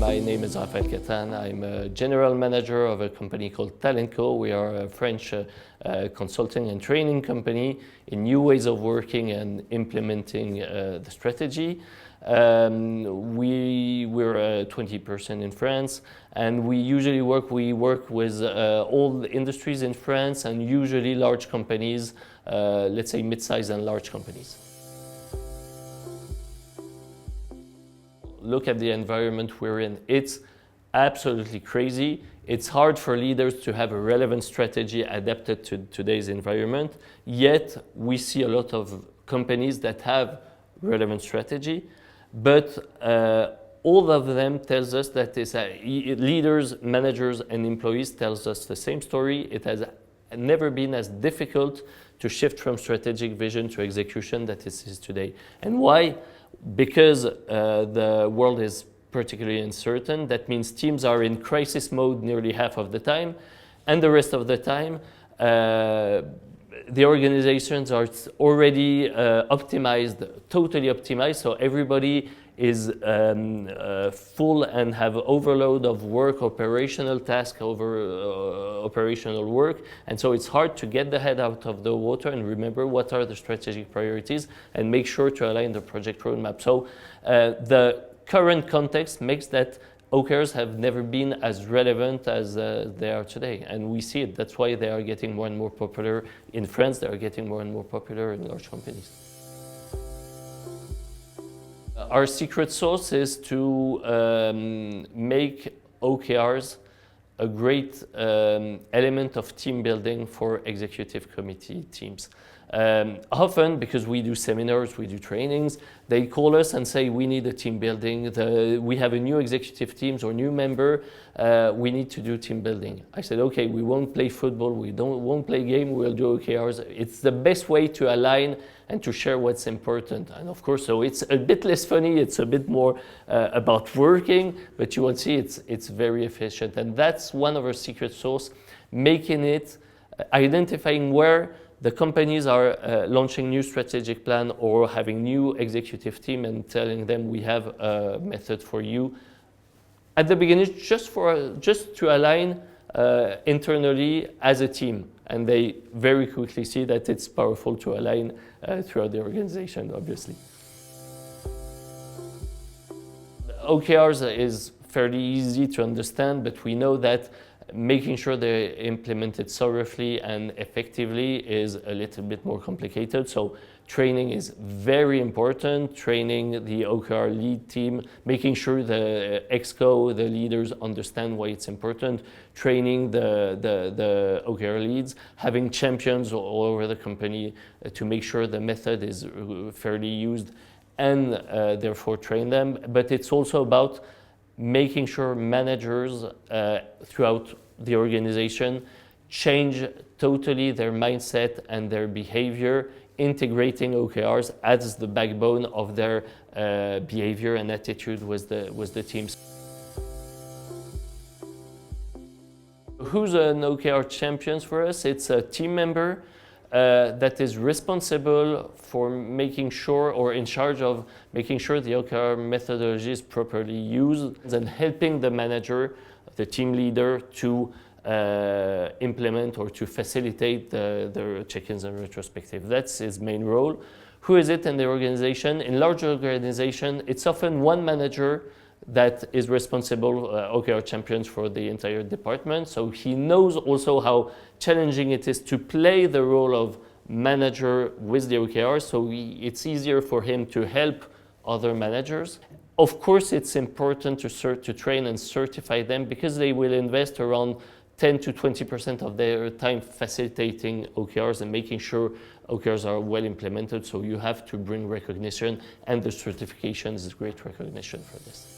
My name is Raphaël Kattan. I'm a general manager of a company called Talentco. We are a French consulting and training company in new ways of working and implementing the strategy. We're 20% in France, and we work with all the industries in France and usually large companies, let's say mid-sized and large companies. Look at the environment we're in. It's absolutely crazy. It's hard for leaders to have a relevant strategy adapted to today's environment. Yet we see a lot of companies that have relevant strategy, but all of them tells us that leaders, managers, and employees tells us the same story. It has never been as difficult to shift from strategic vision to execution that it is today. And why? Because the world is particularly uncertain. That means teams are in crisis mode nearly half of the time, and the rest of the time the organizations are already optimized, totally optimized, so everybody is full and have overload of work, operational tasks over operational work, and so it's hard to get the head out of the water and remember what are the strategic priorities and make sure to align the project roadmap. So the current context makes that OKRs have never been as relevant as they are today, and we see it. That's why they are getting more and more popular in France. They are getting more and more popular in large companies. Our secret sauce is to make OKRs a great element of team building for executive committee teams. Often, because we do seminars, we do trainings, they call us and say, we need a team building. We have a new executive teams or new member, we need to do team building. I said, okay, we won't play football, won't play game, we'll do OKRs. It's the best way to align and to share what's important. And of course, so it's a bit less funny, it's a bit more about working, but you will see it's very efficient. And that's one of our secret sauce, making it, identifying where the companies are launching new strategic plan or having new executive team and telling them we have a method for you. At the beginning, just to align internally as a team. And they very quickly see that it's powerful to align throughout the organization, obviously. OKRs is fairly easy to understand, but we know that making sure they're implemented thoroughly and effectively is a little bit more complicated. So training is very important, training the OKR lead team, making sure the ExCo, the leaders understand why it's important, training the OKR leads, having champions all over the company to make sure the method is fairly used and therefore train them. But it's also about making sure managers throughout the organization change totally their mindset and their behavior, integrating OKRs as the backbone of their behavior and attitude with the teams. Who's an OKR champion for us? It's a team member that is responsible for making sure, or in charge of making sure the OKR methodology is properly used and helping the manager, the team leader, to implement or to facilitate the check-ins and retrospective. That's his main role. Who is it in the organization? In large organization, it's often one manager that is responsible, OKR champions for the entire department. So he knows also how challenging it is to play the role of manager with the OKR. So it's easier for him to help other managers. Of course, it's important to train and certify them because they will invest around 10 to 20% of their time facilitating OKRs and making sure OKRs are well implemented. So you have to bring recognition, and the certification is great recognition for this.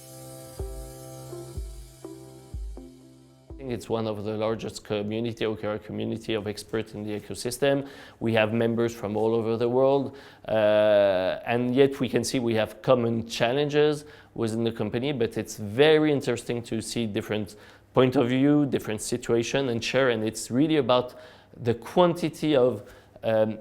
It's one of the largest OKR community of experts in the ecosystem. We have members from all over the world, and yet we can see we have common challenges within the company, but it's very interesting to see different point of view, different situation and share, and it's really about the quantity of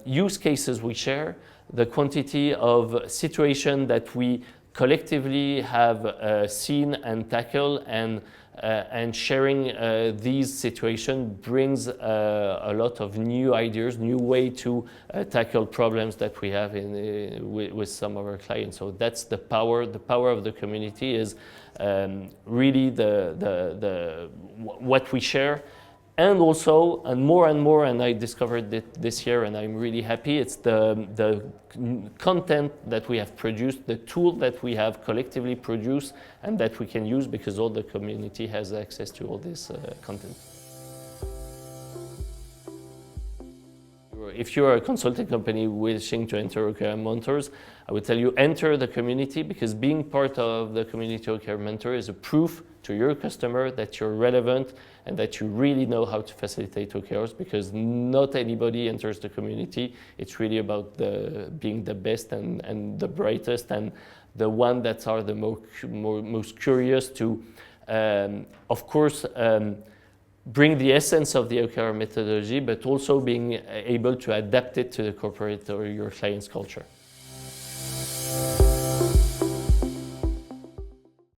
use cases we share, the quantity of situation that we collectively have seen and tackled, and sharing these situations brings a lot of new ideas, new way to tackle problems that we have with some of our clients. So that's the power. The power of the community is really what we share. And also, and more, and I discovered it this year, and I'm really happy, it's the content that we have produced, the tool that we have collectively produced, and that we can use because all the community has access to all this content. If you're a consulting company wishing to enter OKR mentors, I would tell you enter the community, because being part of the community OKR mentor is a proof to your customer that you're relevant and that you really know how to facilitate OKRs, because not anybody enters the community. It's really about being the best and the brightest and the one that are the most curious to, of course, bring the essence of the OKR methodology, but also being able to adapt it to the corporate or your client's culture.